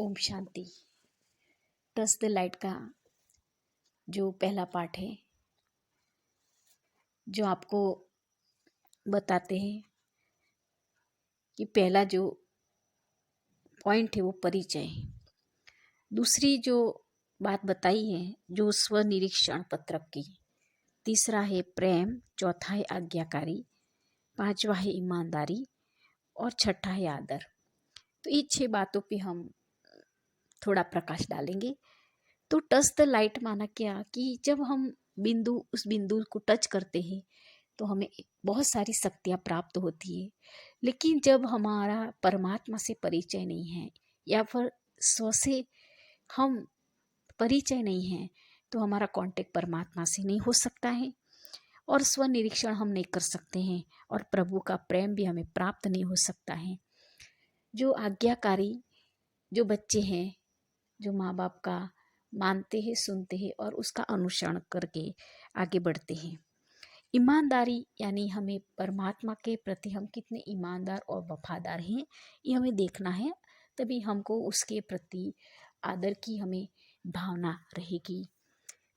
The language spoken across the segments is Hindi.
ओम शांति। टच द लाइट का जो पहला पार्ट है, जो आपको बताते हैं कि पहला जो पॉइंट है वो परिचय, दूसरी जो बात बताई है जो स्वनिरीक्षण पत्रक की, तीसरा है प्रेम, चौथा है आज्ञाकारी, पांचवा है ईमानदारी और छठा है आदर। तो ये 6 बातों पे हम थोड़ा प्रकाश डालेंगे। तो टच द लाइट माना क्या कि जब हम उस बिंदु को टच करते हैं तो हमें बहुत सारी शक्तियाँ प्राप्त होती है। लेकिन जब हमारा परमात्मा से परिचय नहीं है या फिर स्व से हम परिचय नहीं है तो हमारा कांटेक्ट परमात्मा से नहीं हो सकता है और स्व निरीक्षण हम नहीं कर सकते हैं और प्रभु का प्रेम भी हमें प्राप्त नहीं हो सकता है। जो आज्ञाकारी जो बच्चे हैं, जो माँ बाप का मानते हैं, सुनते हैं और उसका अनुसरण करके आगे बढ़ते हैं। ईमानदारी यानी हमें परमात्मा के प्रति हम कितने ईमानदार और वफादार हैं ये हमें देखना है, तभी हमको उसके प्रति आदर की हमें भावना रहेगी।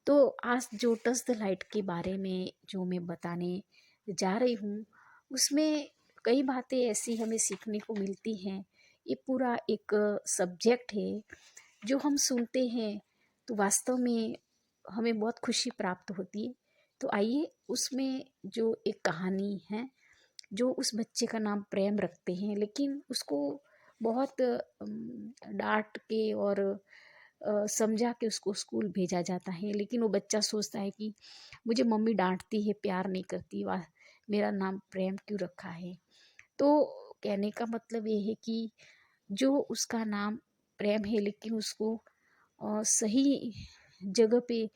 तो आज जो टच द लाइट के बारे में जो मैं बताने जा रही हूँ उसमें कई बातें ऐसी हमें सीखने को मिलती हैं। ये पूरा एक सब्जेक्ट है जो हम सुनते हैं तो वास्तव में हमें बहुत खुशी प्राप्त होती है। तो आइए उसमें जो एक कहानी है, जो उस बच्चे का नाम प्रेम रखते हैं लेकिन उसको बहुत डांट के और समझा के उसको स्कूल भेजा जाता है, लेकिन वो बच्चा सोचता है कि मुझे मम्मी डांटती है, प्यार नहीं करती, वाह मेरा नाम प्रेम क्यों रखा है। तो कहने का मतलब ये है कि जो उसका नाम प्रेम है लेकिन उसको सही जगह पे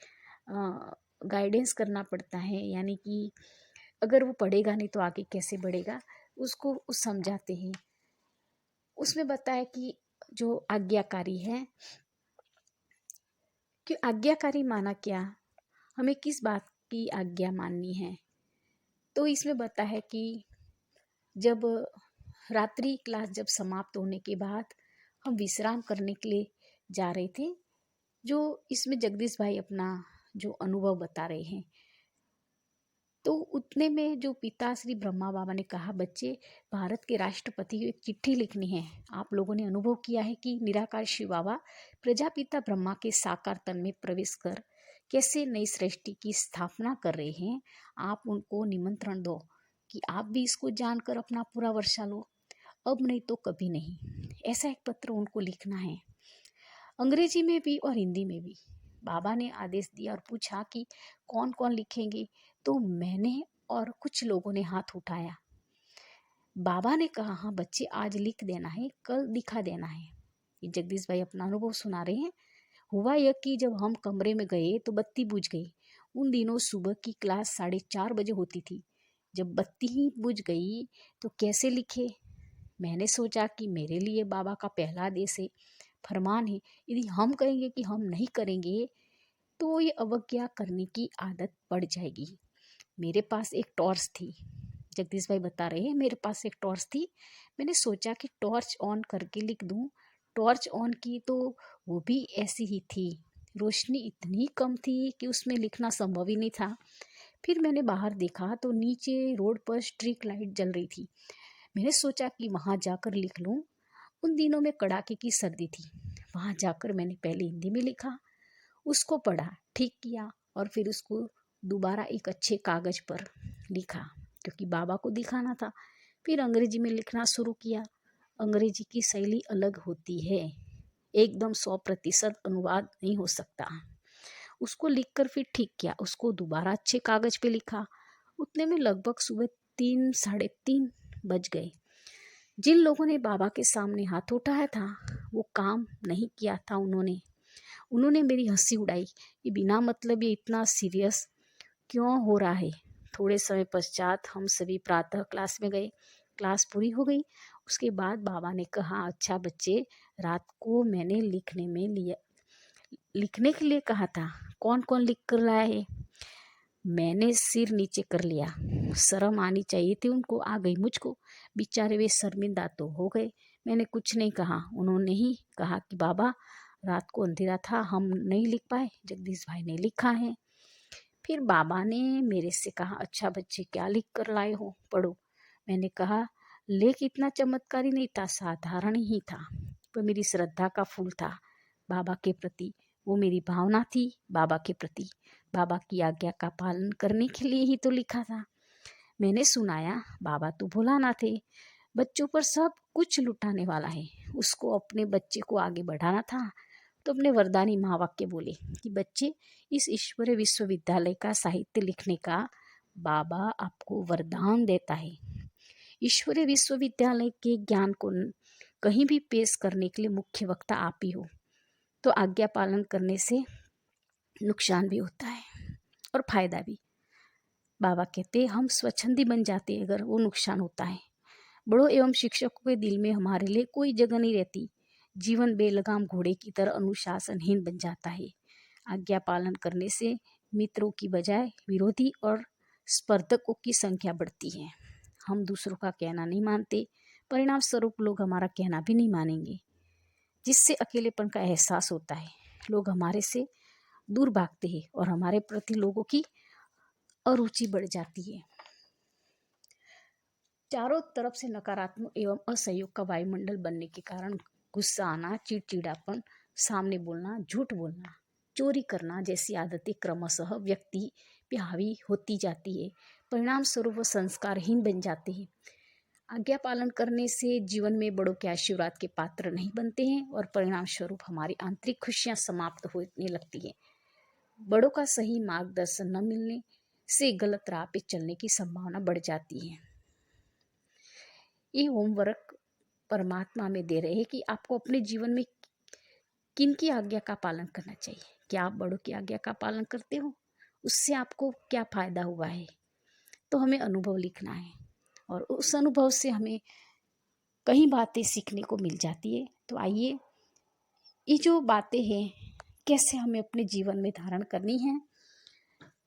गाइडेंस करना पड़ता है, यानी कि अगर वो पढ़ेगा नहीं तो आगे कैसे बढ़ेगा, उसको उस समझाते हैं। उसमें बताया कि जो आज्ञाकारी है कि आज्ञाकारी माना क्या, हमें किस बात की आज्ञा माननी है। तो इसमें बता है कि जब रात्रि क्लास जब समाप्त होने के बाद हम विश्राम करने के लिए जा रहे थे, जो इसमें जगदीश भाई अपना जो अनुभव बता रहे हैं। तो उतने में जो पिता श्री ब्रह्मा बाबा ने कहा, बच्चे भारत के राष्ट्रपति को एक चिट्ठी लिखनी है। आप लोगों ने अनुभव किया है कि निराकार शिव बाबा प्रजापिता ब्रह्मा के साकार तन में प्रवेश कर कैसे नई सृष्टि की स्थापना कर रहे हैं। आप उनको निमंत्रण दो कि आप भी इसको जानकर अपना पूरा वर्षा लो, अब नहीं तो कभी नहीं। ऐसा एक पत्र उनको लिखना है, अंग्रेजी में भी और हिंदी में भी। बाबा ने आदेश दिया और पूछा कि कौन कौन लिखेंगे। तो मैंने और कुछ लोगों ने हाथ उठाया। बाबा ने कहा, हाँ बच्चे आज लिख देना है, कल दिखा देना है। ये जगदीश भाई अपना अनुभव सुना रहे हैं। हुआ यह कि जब हम कमरे में गए तो बत्ती बुझ गई। उन दिनों सुबह की क्लास 4:30 बजे होती थी। जब बत्ती ही बुझ गई तो कैसे लिखे। मैंने सोचा कि मेरे लिए बाबा का पहला आदेश है, फरमान है। यदि हम कहेंगे कि हम नहीं करेंगे तो ये अवज्ञा करने की आदत पड़ जाएगी। मेरे पास एक टॉर्च थी, जगदीश भाई बता रहे हैं, मेरे पास एक टॉर्च थी। मैंने सोचा कि टॉर्च ऑन करके लिख दूं। टॉर्च ऑन की तो वो भी ऐसी ही थी, रोशनी इतनी कम थी कि उसमें लिखना संभव ही नहीं था। फिर मैंने बाहर देखा तो नीचे रोड पर स्ट्रीट लाइट जल रही थी। मैंने सोचा कि वहाँ जाकर लिख लूँ। उन दिनों में कड़ाके की सर्दी थी। वहाँ जाकर मैंने पहले हिंदी में लिखा, उसको पढ़ा, ठीक किया और फिर उसको दोबारा एक अच्छे कागज पर लिखा क्योंकि बाबा को दिखाना था। फिर अंग्रेजी में लिखना शुरू किया। अंग्रेजी की शैली अलग होती है, एकदम 100% अनुवाद नहीं हो सकता। उसको लिखकर फिर ठीक किया, उसको दोबारा अच्छे कागज पे लिखा। उतने में लगभग सुबह 3 साढ़े 3 बज गए। जिन लोगों ने बाबा के सामने हाथ उठाया था वो काम नहीं किया था। उन्होंने मेरी हंसी उड़ाई, ये बिना मतलब ये इतना सीरियस क्यों हो रहा है। थोड़े समय पश्चात हम सभी प्रातः क्लास में गए। क्लास पूरी हो गई। उसके बाद बाबा ने कहा, अच्छा बच्चे, रात को मैंने लिखने के लिए कहा था, कौन कौन लिख कर लाया है। मैंने सिर नीचे कर लिया। शर्म आनी चाहिए थी उनको, आ गई मुझको। बेचारे वे शर्मिंदा तो हो गए। मैंने कुछ नहीं कहा। उन्होंने ही कहा कि बाबा रात को अंधेरा था, हम नहीं लिख पाए, जगदीश भाई ने लिखा है। फिर बाबा ने मेरे से कहा, अच्छा बच्चे क्या लिख कर लाए हो, पढ़ो। मैंने कहा लेख इतना चमत्कारी नहीं था, साधारण ही था, पर मेरी श्रद्धा का फूल था बाबा के प्रति। वो मेरी भावना थी बाबा के प्रति। बाबा की आज्ञा का पालन करने के लिए ही तो लिखा था। मैंने सुनाया, बाबा तो भुलाना थे, बच्चों पर सब कुछ लुटाने वाला है, उसको अपने बच्चे को आगे बढ़ाना था। तो अपने वरदानी महावाक्य बोले कि बच्चे, इस ईश्वरीय विश्वविद्यालय का साहित्य लिखने का बाबा आपको वरदान देता है। ईश्वरीय विश्वविद्यालय के ज्ञान को कहीं भी पेश करने के लिए मुख्य वक्ता आप ही हो। तो आज्ञा पालन करने से नुकसान भी होता है और फायदा भी। बाबा कहते हम स्वच्छंदी बन जाते हैं अगर वो नुकसान होता है। बड़ों एवं शिक्षकों के दिल में हमारे लिए कोई जगह नहीं रहती। जीवन बेलगाम घोड़े की तरह अनुशासनहीन बन जाता है। आज्ञा पालन करने से मित्रों की बजाय विरोधी और स्पर्धकों की संख्या बढ़ती है। हम दूसरों का कहना नहीं मानते, परिणाम स्वरूप लोग हमारा कहना भी नहीं मानेंगे, जिससे अकेलेपन का एहसास होता है। लोग हमारे से दूर भागते हैं और हमारे प्रति लोगों की अरुचि बढ़ जाती है। चारों तरफ से नकारात्मक एवं असहयोग का वायुमंडल बनने के कारण गुस्सा आना, चिड़चिड़ापन, सामने बोलना, झूठ बोलना, चोरी करना जैसी आदतें क्रमशः व्यक्ति पे हावी होती जाती है। परिणाम स्वरूप वो संस्कारहीन बन जाते हैं। आज्ञा पालन करने से जीवन में बड़ों के आशीर्वाद के पात्र नहीं बनते हैं और परिणाम स्वरूप हमारी आंतरिक खुशियां समाप्त होने लगती है। बड़ों का सही मार्गदर्शन न मिलने से गलत राह पे चलने की संभावना बढ़ जाती है। ये होमवर्क परमात्मा में दे रहे हैं कि आपको अपने जीवन में किन की आज्ञा का पालन करना चाहिए। क्या आप बड़ों की आज्ञा का पालन करते हो? उससे आपको क्या फायदा हुआ है? तो हमें अनुभव लिखना है और उस अनुभव से हमें कई बातें सीखने को मिल जाती है। तो आइए, ये जो बातें हैं कैसे हमें अपने जीवन में धारण करनी है,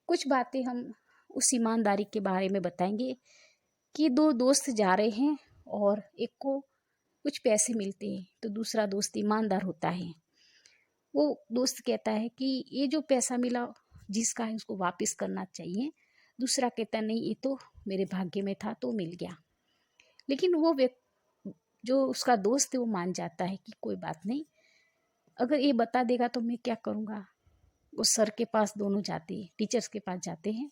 कुछ बातें हम उस ईमानदारी के बारे में बताएंगे कि दो दोस्त जा रहे हैं और एक को कुछ पैसे मिलते हैं तो दूसरा दोस्त ईमानदार होता है। वो दोस्त कहता है कि ये जो पैसा मिला जिसका है उसको वापस करना चाहिए। दूसरा कहता है नहीं, ये तो मेरे भाग्य में था तो मिल गया। लेकिन वो व्यक्ति जो उसका दोस्त है वो मान जाता है कि कोई बात नहीं, अगर ये बता देगा तो मैं क्या करूँगा। वो सर के पास दोनों जाते हैं, टीचर्स के पास जाते हैं।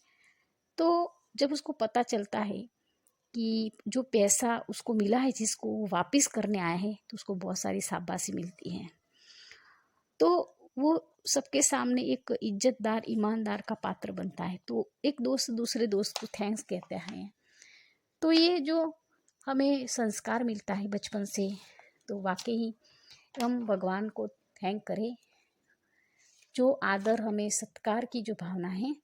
तो जब उसको पता चलता है कि जो पैसा उसको मिला है जिसको वो वापस करने आया है तो उसको बहुत सारी शाबाशी मिलती है। तो वो सबके सामने एक इज्जतदार ईमानदार का पात्र बनता है। तो एक दोस्त दूसरे दोस्त को थैंक्स कहते हैं। तो ये जो हमें संस्कार मिलता है बचपन से, तो वाकई हम भगवान को थैंक करें। जो आदर, हमें सत्कार की जो भावना है,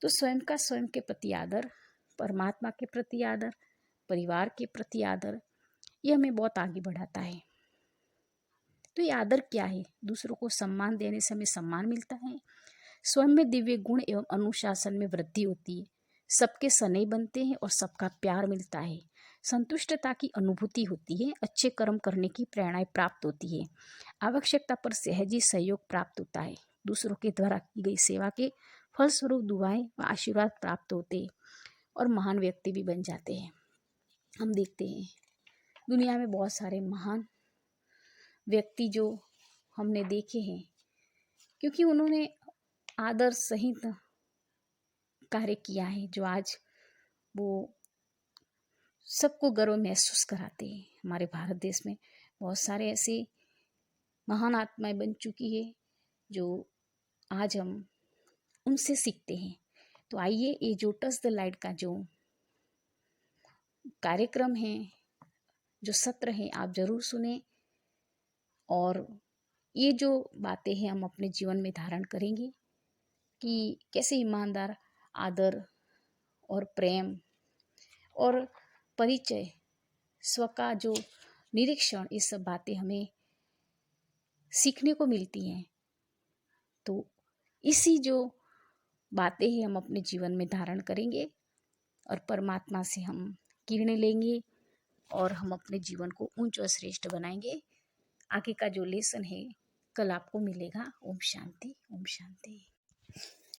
तो स्वयं का स्वयं के प्रति आदर, परमात्मा के प्रति आदर, परिवार के प्रति आदर, ये हमें बहुत आगे बढ़ाता है। तो ये आदर क्या है? दूसरों को सम्मान देने से हमें सम्मान मिलता है, स्वयं में दिव्य गुण एवं अनुशासन में वृद्धि होती है, सबके स्नेह बनते हैं और सबका प्यार मिलता है, संतुष्टता की अनुभूति होती है, अच्छे कर्म करने की प्रेरणा प्राप्त होती है, आवश्यकता पर सहजी सहयोग प्राप्त होता है, दूसरों के द्वारा की गई सेवा के फलस्वरूप दुआएं व आशीर्वाद प्राप्त होते हैं और महान व्यक्ति भी बन जाते हैं। हम देखते हैं दुनिया में बहुत सारे महान व्यक्ति जो हमने देखे हैं, क्योंकि उन्होंने आदर सहित कार्य किया है, जो आज वो सबको गर्व महसूस कराते हैं। हमारे भारत देश में बहुत सारे ऐसे महान आत्माएं बन चुकी है जो आज हम उनसे सीखते हैं। तो आइए, ये जो टच द लाइट का जो कार्यक्रम है, जो सत्र है, आप जरूर सुने और ये जो बातें हैं हम अपने जीवन में धारण करेंगे कि कैसे ईमानदार, आदर और प्रेम और परिचय, स्व का जो निरीक्षण, ये सब बातें हमें सीखने को मिलती हैं। तो इसी जो बातें हैं हम अपने जीवन में धारण करेंगे और परमात्मा से हम किरणें लेंगे और हम अपने जीवन को ऊंच और श्रेष्ठ बनाएंगे। आगे का जो लेसन है कल आपको मिलेगा। ओम शांति, ओम शांति।